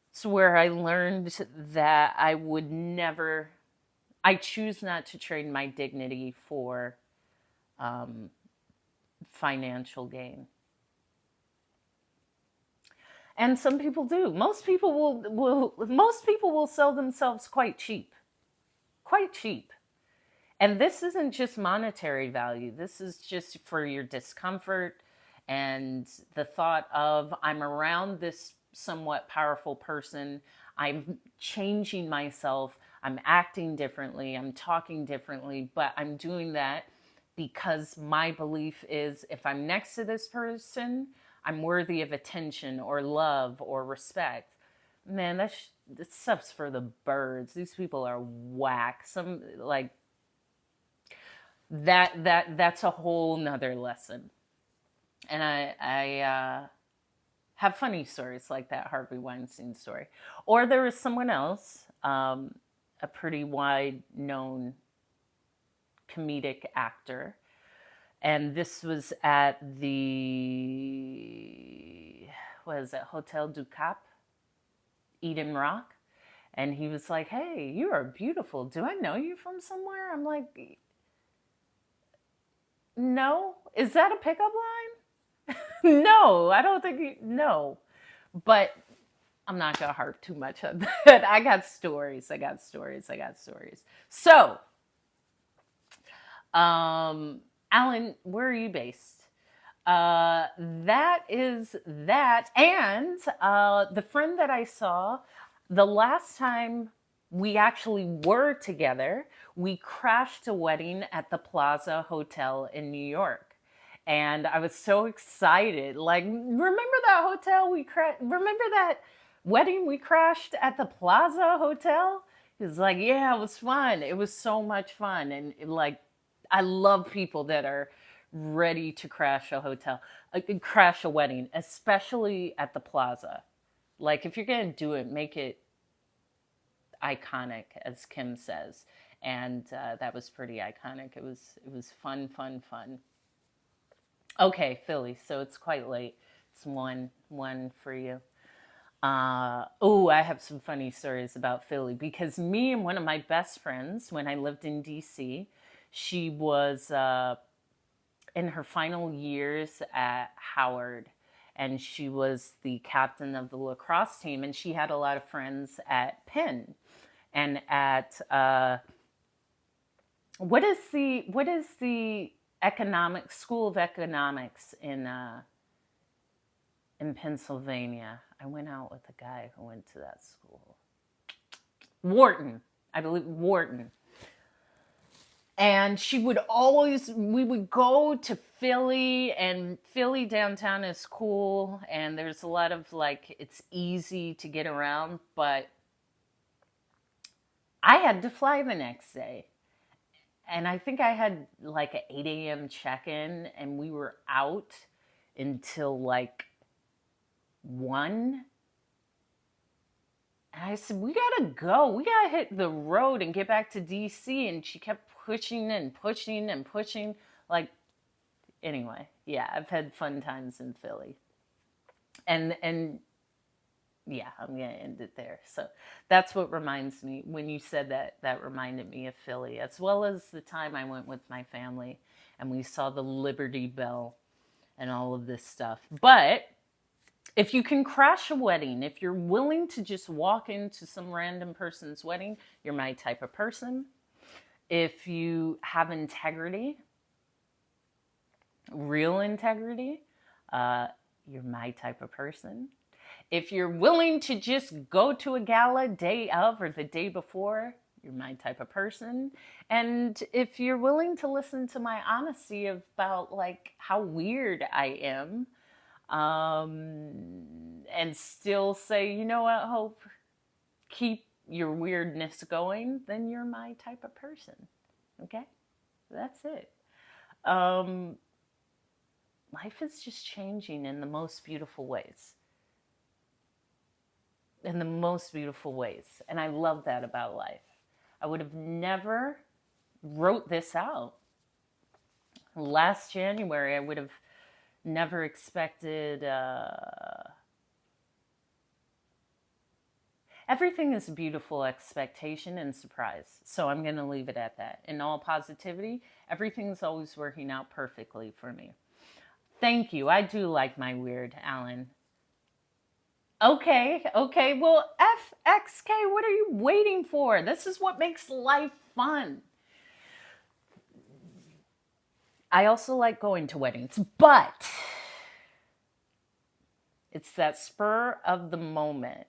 it's where I learned that I choose not to trade my dignity for financial gain. And some people do. Most people will sell themselves quite cheap. Quite cheap. And this isn't just monetary value. This is just for your discomfort and the thought of, I'm around this somewhat powerful person. I'm changing myself. I'm acting differently. I'm talking differently. But I'm doing that because my belief is, if I'm next to this person, I'm worthy of attention or love or respect. Man, that stuff's for the birds. These people are whack. Some, like, that's a whole nother lesson. And I have funny stories like that Harvey Weinstein story. Or there was someone else, a pretty wide known comedic actor, and this was at the, what is it, Hotel du Cap, Eden Rock. And he was like, "Hey, you are beautiful. Do I know you from somewhere?" I'm like, "No." Is that a pickup line? No, I don't think no. But I'm not going to harp too much on that. I got stories. So, Alan, where are you based? That is that. And the friend that I saw, the last time we actually were together, we crashed a wedding at the Plaza Hotel in New York. And I was so excited. Like, remember that hotel remember that wedding we crashed at the Plaza Hotel? He was like, "Yeah, it was fun. It was so much fun." And like, I love people that are ready to crash a hotel, crash a wedding, especially at the Plaza. Like, if you're going to do it, make it iconic, as Kim says. And that was pretty iconic. It was fun. Okay, Philly. So it's quite late. It's one for you. Oh, I have some funny stories about Philly, because me and one of my best friends, when I lived in DC, she was in her final years at Howard, and she was the captain of the lacrosse team, and she had a lot of friends at Penn and at what is the economic school of economics in Pennsylvania? I went out with a guy who went to that school. Wharton, I believe, Wharton. And we would go to Philly, and Philly downtown is cool, and there's a lot of, like, it's easy to get around, but I had to fly the next day. And I think I had like an 8 a.m. check-in, and we were out until like 1. And I said, "We gotta go. We gotta hit the road and get back to DC." And she kept pushing and pushing and pushing. Like, anyway, yeah, I've had fun times in Philly. And yeah, I'm gonna end it there. So that's what reminds me, when you said that reminded me of Philly, as well as the time I went with my family and we saw the Liberty Bell and all of this stuff. But if you can crash a wedding, if you're willing to just walk into some random person's wedding, you're my type of person. If you have integrity, real integrity, you're my type of person. If you're willing to just go to a gala day of or the day before, you're my type of person. And if you're willing to listen to my honesty about, like, how weird I am, and still say, "You know what, Hope, keep your weirdness going," then you're my type of person. Okay? That's it. Life is just changing in the most beautiful ways. In the most beautiful ways. And I love that about life. I would have never wrote this out. Last January, I would have never expected... Everything is a beautiful expectation and surprise. So I'm going to leave it at that. In all positivity, everything's always working out perfectly for me. Thank you. I do like my weird, Alan. Okay, okay. Well, FXK, what are you waiting for? This is what makes life fun. I also like going to weddings, but it's that spur of the moment.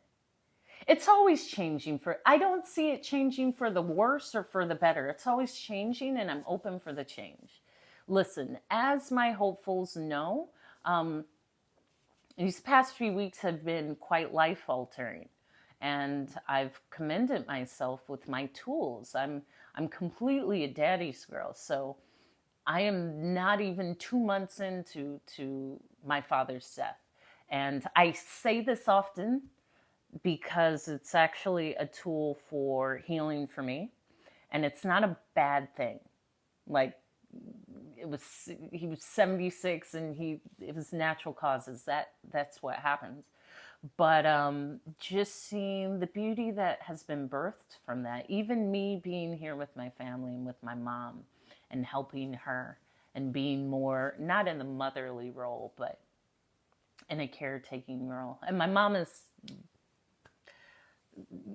It's always changing for, I don't see it changing for the worse or for the better. It's always changing, and I'm open for the change. Listen, as my hopefuls know, um, these past few weeks have been quite life altering, and I've commended myself with my tools. I'm completely a daddy's girl, so I am not even 2 months into my father's death. And I say this often because it's actually a tool for healing for me, and it's not a bad thing. Like, he was 76, and it was natural causes. That's what happens. But just seeing the beauty that has been birthed from that, even me being here with my family and with my mom and helping her and being more, not in the motherly role, but in a caretaking role. And my mom is,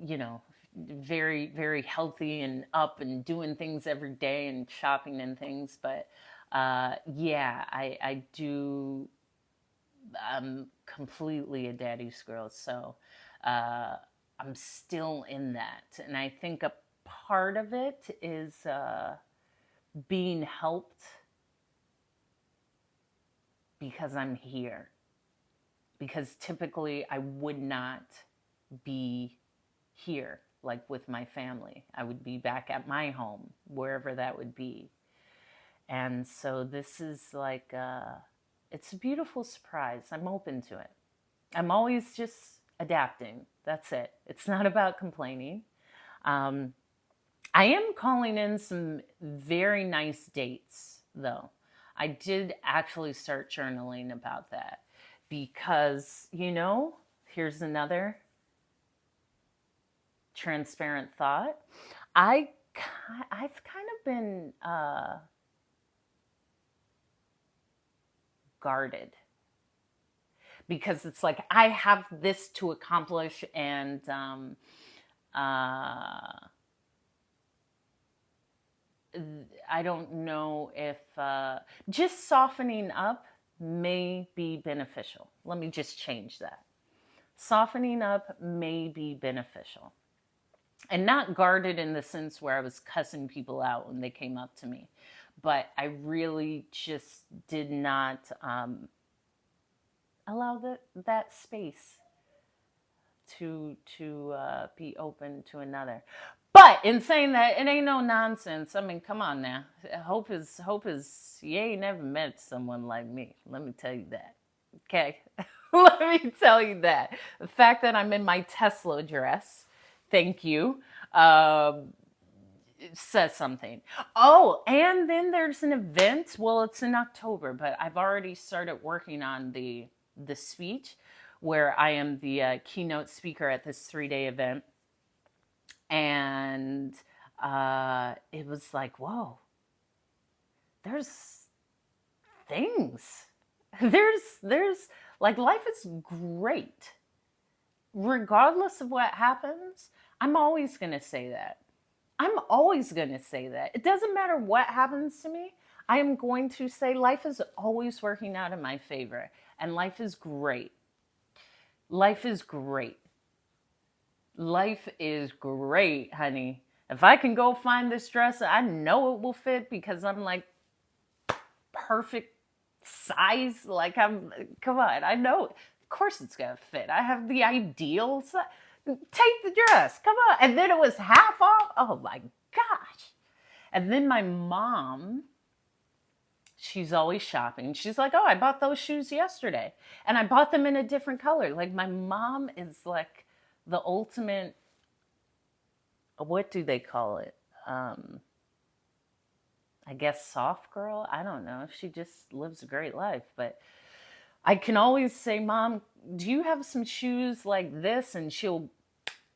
you know, very, very healthy and up and doing things every day and shopping and things. But yeah, I do. I'm completely a daddy's girl. So I'm still in that. And I think a part of it is being helped because I'm here. Because typically I would not be here, like with my family. I would be back at my home, wherever that would be. And so this is like, it's a beautiful surprise. I'm open to it. I'm always just adapting. That's it. It's not about complaining. I am calling in some very nice dates, though. I did actually start journaling about that because, here's another transparent thought. I've kind of been guarded because it's like I have this to accomplish, and I don't know if just softening up may be beneficial. Let me just change that. Softening up may be beneficial. And not guarded in the sense where I was cussing people out when they came up to me. But I really just did not allow that space to be open to another. But in saying that, it ain't no nonsense. I mean, come on now. Hope is, you ain't never met someone like me. Let me tell you that. Okay? Let me tell you that. The fact that I'm in my Tesla dress, thank you, says something. Oh, and then there's an event. Well, it's in October, but I've already started working on the speech where I am the keynote speaker at this 3-day event. And it was like, whoa, there's things. There's like, life is great. Regardless of what happens, I'm always going to say that. I'm always going to say that. It doesn't matter what happens to me. I am going to say life is always working out in my favor. And life is great. Life is great. Life is great, honey. If I can go find this dress, I know it will fit because I'm like perfect size. Like, come on, I know. Of course it's going to fit. I have the ideal size. Take the dress, come on. And then it was half off. Oh my gosh. And then my mom, she's always shopping. She's like, oh, I bought those shoes yesterday. And I bought them in a different color. Like, my mom is like the ultimate, what do they call it? I guess soft girl. I don't know. She just lives a great life. But I can always say, Mom, do you have some shoes like this? And she'll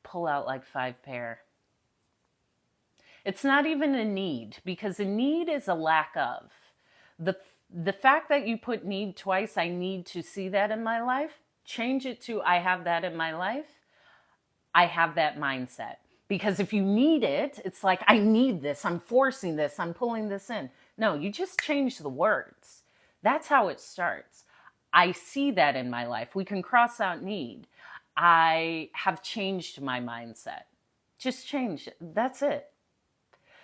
pull out like 5 pair. It's not even a need, because a need is a lack of. The fact that you put need twice, I need to see that in my life, Change it to, I have that in my life. I have that mindset. Because if you need it, it's like, I need this. I'm forcing this. I'm pulling this in. No, you just change the words. That's how it starts. I see that in my life. We can cross out need. I have changed my mindset. Just change it. That's it.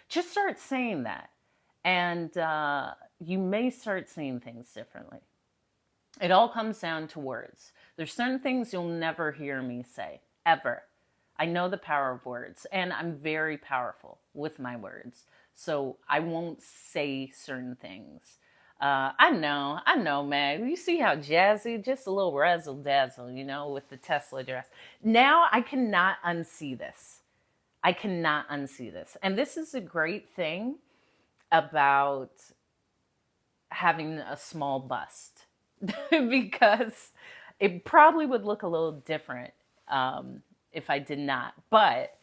Just start saying that. And you may start seeing things differently. It all comes down to words. There's certain things you'll never hear me say, ever. I know the power of words, and I'm very powerful with my words. So I won't say certain things. I know, Meg. You see how jazzy, just a little razzle dazzle, with the Tesla dress. Now I cannot unsee this. I cannot unsee this. And this is a great thing about having a small bust because it probably would look a little different if I did not. But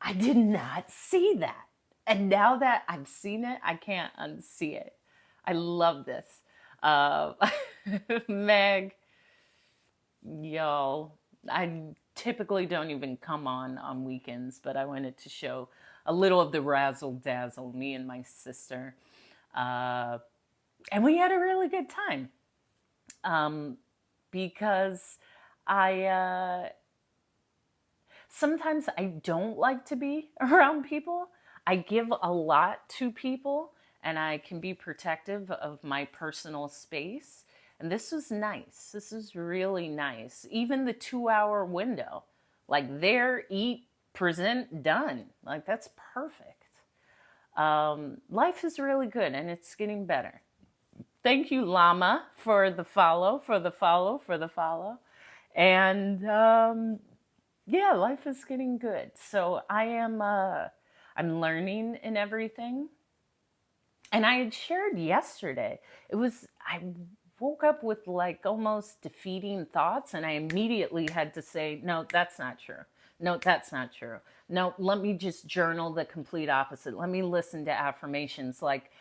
I did not see that. And now that I've seen it, I can't unsee it. I love this. Meg, y'all, I typically don't even come on weekends, but I wanted to show a little of the razzle dazzle, me and my sister. And we had a really good time because sometimes I don't like to be around people. I give a lot to people and I can be protective of my personal space. And this was nice. This is really nice. Even the 2-hour window, like there, eat, present, done. Like that's perfect. Life is really good and it's getting better. Thank you, Llama, for the follow. And yeah, life is getting good. So I'm learning in everything. And I had shared yesterday, I woke up with like almost defeating thoughts and I immediately had to say, no, that's not true. No, that's not true. No, let me just journal the complete opposite. Let me listen to affirmations. Like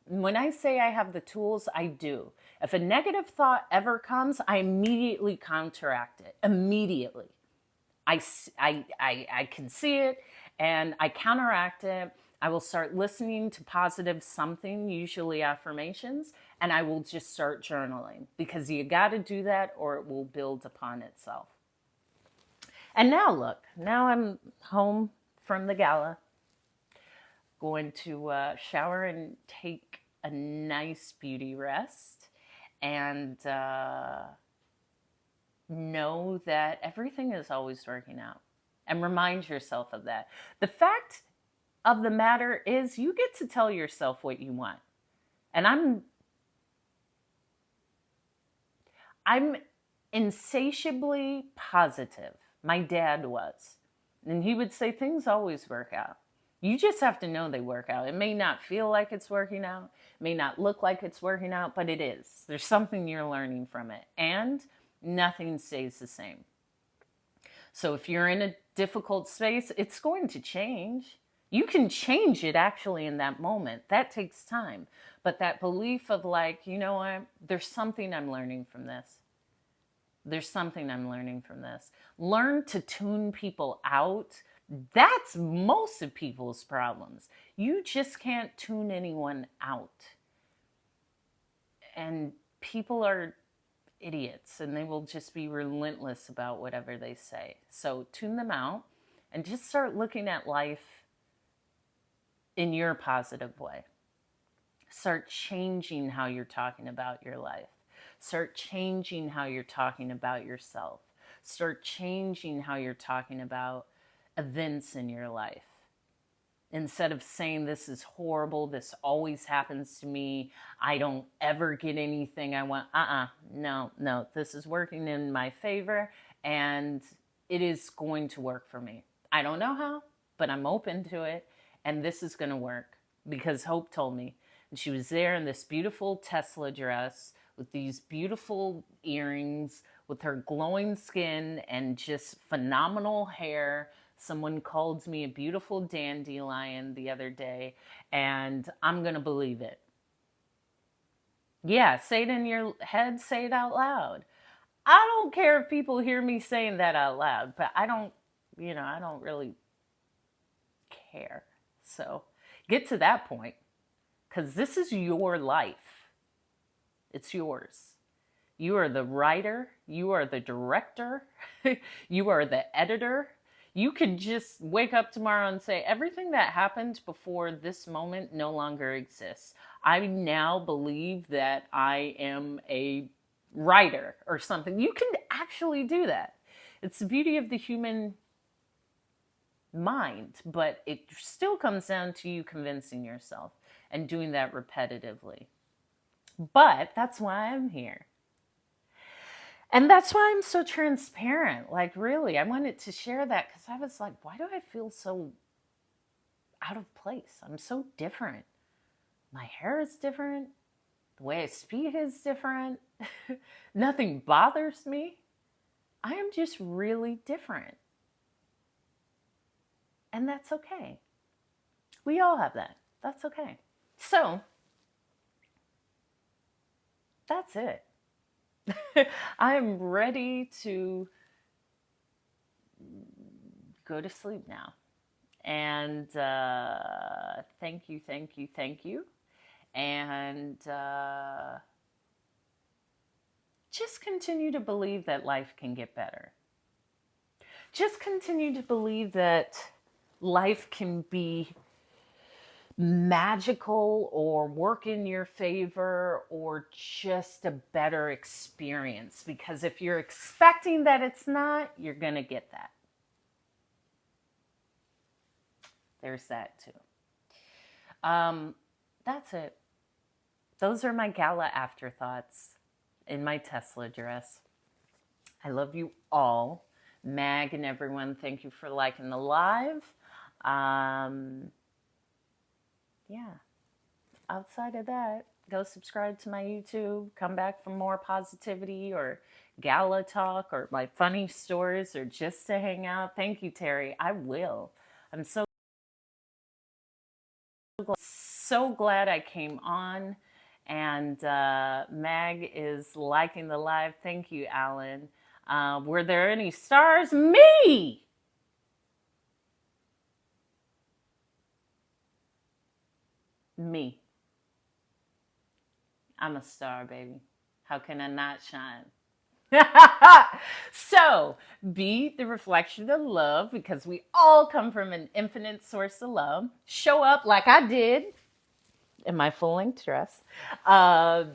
when I say I have the tools, I do. If a negative thought ever comes, I immediately counteract it. Immediately. I can see it and I counteract it. I will start listening to positive something, usually affirmations, and I will just start journaling because you got to do that or it will build upon itself. And now look, now I'm home from the gala, going to shower and take a nice beauty rest and know that everything is always working out and remind yourself of that. The fact of the matter is you get to tell yourself what you want. And I'm insatiably positive. My dad was. And he would say things always work out. You just have to know they work out. It may not feel like it's working out. It may not look like it's working out, but it is. There's something you're learning from it. And nothing stays the same. So if you're in a difficult space, it's going to change. You can change it actually in that moment. That takes time. But that belief of like, you know what? There's something I'm learning from this. There's something I'm learning from this. Learn to tune people out. That's most of people's problems. You just can't tune anyone out. And people are idiots and they will just be relentless about whatever they say. So tune them out and just start looking at life in your positive way. Start changing how you're talking about your life. Start changing how you're talking about yourself. Start changing how you're talking about events in your life. Instead of saying this is horrible, this always happens to me, I don't ever get anything I want. No, this is working in my favor and it is going to work for me. I don't know how, but I'm open to it and this is going to work because Hope told me. And she was there in this beautiful Tesla dress with these beautiful earrings, with her glowing skin and just phenomenal hair. Someone called me a beautiful dandelion the other day, and I'm going to believe it. Yeah, say it in your head, say it out loud. I don't care if people hear me saying that out loud, but I don't really care. So get to that point because this is your life. It's yours. You are the writer, you are the director, you are the editor. You could just wake up tomorrow and say, everything that happened before this moment no longer exists. I now believe that I am a writer or something. You can actually do that. It's the beauty of the human mind, but it still comes down to you convincing yourself and doing that repetitively. But that's why I'm here. And that's why I'm so transparent. Like, really, I wanted to share that because I was like, why do I feel so out of place? I'm so different. My hair is different. The way I speak is different. Nothing bothers me. I am just really different. And that's okay. We all have that. That's okay. So, that's it. I'm ready to go to sleep now. And thank you, thank you, thank you. And just continue to believe that life can get better. Just continue to believe that life can be magical or work in your favor or just a better experience. Because if you're expecting that it's not, you're going to get that. There's that too. That's it. Those are my gala afterthoughts in my Tesla dress. I love you all. Mag and everyone, thank you for liking the live. Yeah. Outside of that, go subscribe to my YouTube. Come back for more positivity or gala talk or my funny stories or just to hang out. Thank you, Terry. I will. I'm so glad I came on. And Mag is liking the live. Thank you, Alan. Were there any stars? Me! Me. I'm a star, baby. How can I not shine? So, be the reflection of love because we all come from an infinite source of love. Show up like I did in my full length dress. The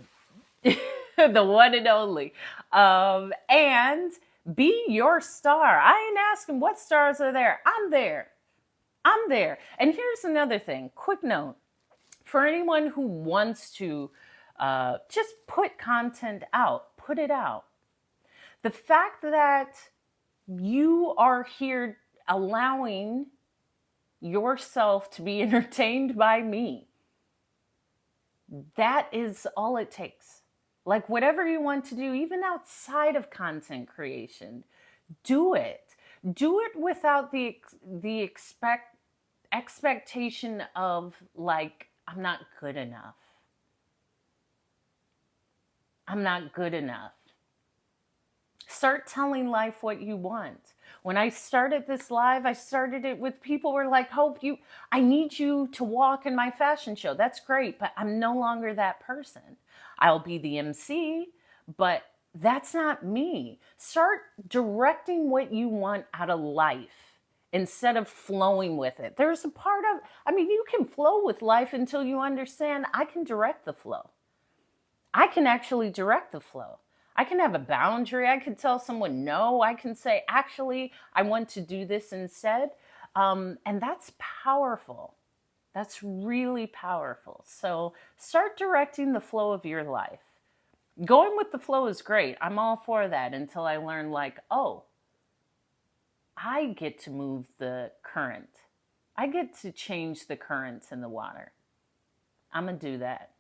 one and only. And be your star. I ain't asking what stars are there. I'm there. I'm there. And here's another thing. Quick note. For anyone who wants to just put content out, put it out. The fact that you are here allowing yourself to be entertained by me, that is all it takes. Like whatever you want to do, even outside of content creation, do it. Do it without the expectation of like, I'm not good enough. I'm not good enough. Start telling life what you want. When I started this live, I started it with people were like, I need you to walk in my fashion show. That's great, but I'm no longer that person. I'll be the MC, but that's not me. Start directing what you want out of life instead of flowing with it. There's a part of, you can flow with life until you understand I can direct the flow. I can actually direct the flow. I can have a boundary. I can tell someone no. I can say, actually, I want to do this instead. And that's powerful. That's really powerful. So start directing the flow of your life. Going with the flow is great. I'm all for that until I learn like, oh, I get to move the current. I get to change the currents in the water. I'm going to do that.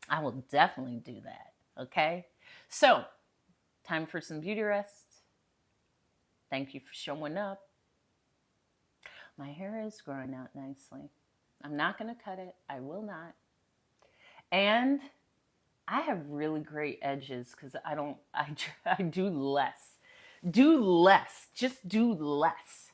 I will definitely do that. Okay? So, time for some beauty rest. Thank you for showing up. My hair is growing out nicely. I'm not going to cut it. I will not. And I have really great edges because I do less. Do less. Just do less.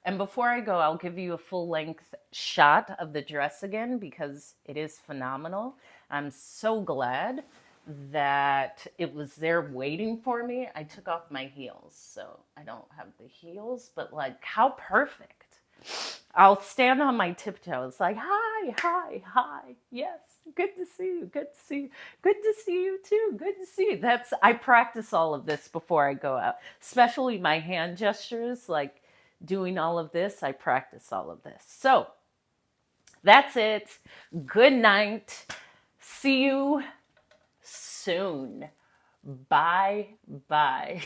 And before I go, I'll give you a full length shot of the dress again because it is phenomenal. I'm so glad that it was there waiting for me. I took off my heels, so I don't have the heels, but like how perfect. I'll stand on my tiptoes like, hi, hi, hi. Yes, good to see you. Good to see you. Good to see you too. Good to see you. I practice all of this before I go out, especially my hand gestures, like doing all of this. I practice all of this. So that's it. Good night. See you soon. Bye bye.